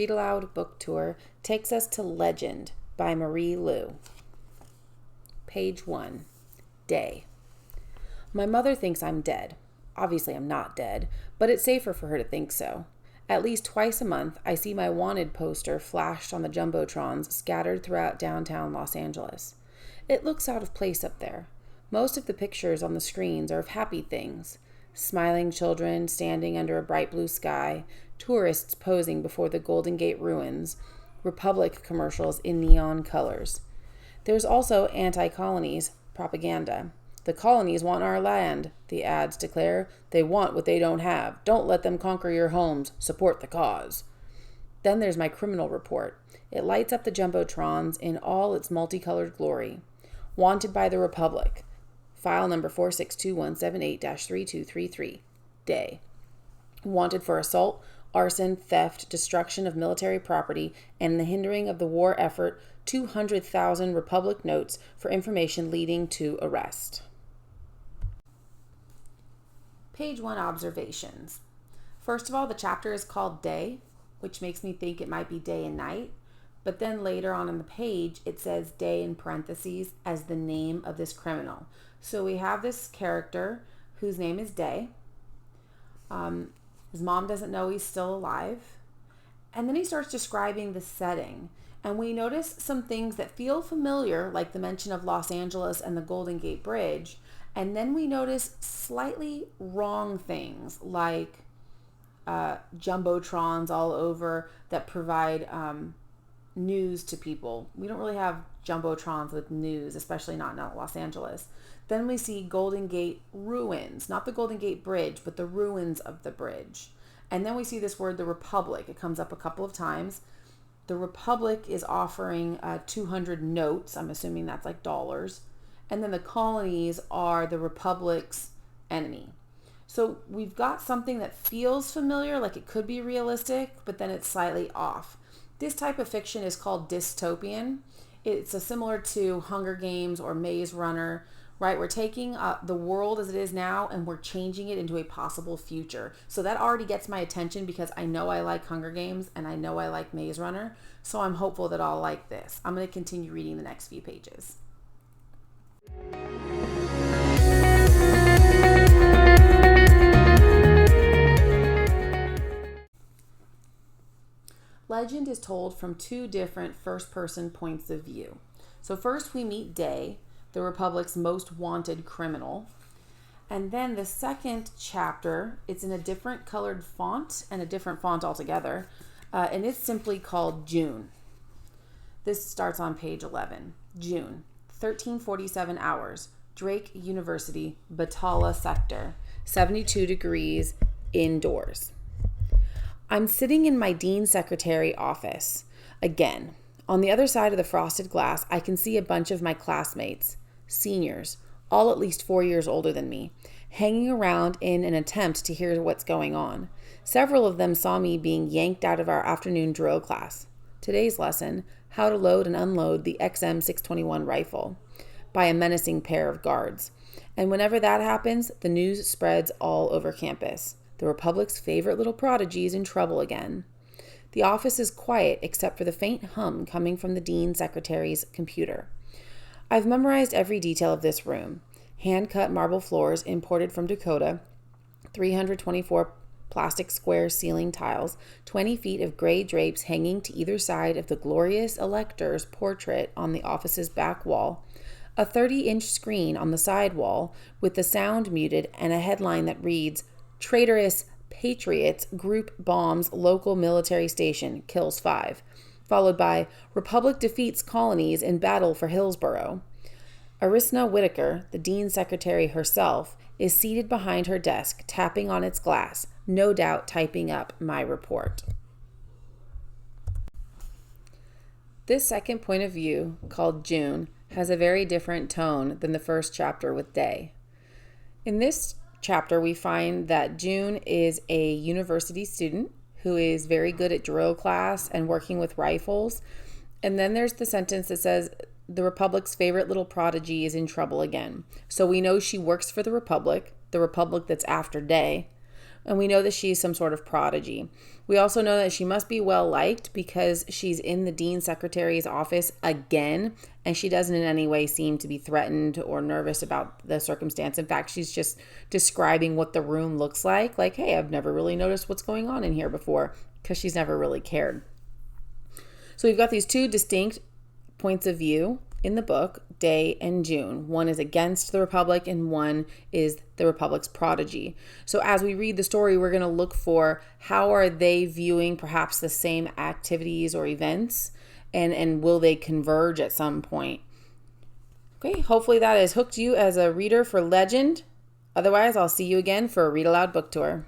Read Aloud book tour takes us to Legend by Marie Lu. Page 1. Day. My mother thinks I'm dead. Obviously, I'm not dead, but it's safer for her to think so. At least twice a month, I see my wanted poster flashed on the jumbotrons scattered throughout downtown Los Angeles. It looks out of place up there. Most of the pictures on the screens are of happy things. Smiling children standing under a bright blue sky, tourists posing before the Golden Gate ruins, Republic commercials in neon colors. There's also anti-colonies propaganda. The colonies want our land, the ads declare. They want what they don't have. Don't let them conquer your homes. Support the cause. Then there's my criminal report. It lights up the jumbotrons in all its multicolored glory. Wanted by the Republic. File number 462178-3233. Day. Wanted for assault, arson, theft, destruction of military property, and the hindering of the war effort. 200,000 Republic notes for information leading to arrest. Page 1 observations. First of all, the chapter is called Day, which makes me think it might be day and night. But then later on in the page, it says day in parentheses as the name of this criminal. So we have this character whose name is Day. His mom doesn't know he's still alive. And then he starts describing the setting. And we notice some things that feel familiar, like the mention of Los Angeles and the Golden Gate Bridge. And then we notice slightly wrong things, like jumbotrons all over that provide news to people. We don't really have jumbotrons with news, especially not in Los Angeles. Then we see Golden Gate ruins, not the Golden Gate Bridge, but the ruins of the bridge. And then we see this word, the Republic. It comes up a couple of times. The Republic is offering 200 notes. I'm assuming that's like dollars. And then the colonies are the Republic's enemy. So we've got something that feels familiar, like it could be realistic, but then it's slightly off. This type of fiction is called dystopian. It's similar to Hunger Games or Maze Runner, right? We're taking the world as it is now and we're changing it into a possible future. So that already gets my attention because I know I like Hunger Games and I know I like Maze Runner. So I'm hopeful that I'll like this. I'm going to continue reading the next few pages. Legend is told from two different first-person points of view. So first we meet Day, the Republic's most wanted criminal. And then the second chapter, it's in a different colored font and a different font altogether. And it's simply called June. This starts on page 11. June, 1347 hours. Drake University, Batala sector, 72 degrees indoors. I'm sitting in my dean's secretary office. Again, on the other side of the frosted glass, I can see a bunch of my classmates, seniors, all at least 4 years older than me, hanging around in an attempt to hear what's going on. Several of them saw me being yanked out of our afternoon drill class. Today's lesson, how to load and unload the XM621 rifle, by a menacing pair of guards. And whenever that happens, the news spreads all over campus. The Republic's favorite little prodigy is in trouble again. The office is quiet except for the faint hum coming from the dean secretary's computer. I've memorized every detail of this room. Hand-cut marble floors imported from Dakota, 324 plastic square ceiling tiles, 20 feet of gray drapes hanging to either side of the glorious elector's portrait on the office's back wall, a 30-inch screen on the side wall with the sound muted, and a headline that reads, "Traitorous Patriots Group Bombs Local Military Station, Kills 5," followed by "Republic Defeats Colonies in Battle for Hillsborough." Arisna Whitaker, the dean's secretary herself, is seated behind her desk, tapping on its glass, no doubt typing up my report. This second point of view, called June, has a very different tone than the first chapter with Day. In this chapter, we find that June is a university student who is very good at drill class and working with rifles. And then there's the sentence that says, the Republic's favorite little prodigy is in trouble again. So we know she works for the Republic that's after Day. And we know that she's some sort of prodigy. We also know that she must be well liked because she's in the dean secretary's office again, and she doesn't in any way seem to be threatened or nervous about the circumstance. In fact, she's just describing what the room looks like, hey, I've never really noticed what's going on in here before, because she's never really cared. So we've got these two distinct points of view in the book, Day and June. One is against the Republic and one is the Republic's prodigy. So as we read the story, we're going to look for how are they viewing perhaps the same activities or events, and will they converge at some point. Okay, hopefully that has hooked you as a reader for legend. Otherwise, I'll see you again for a Read Aloud book tour.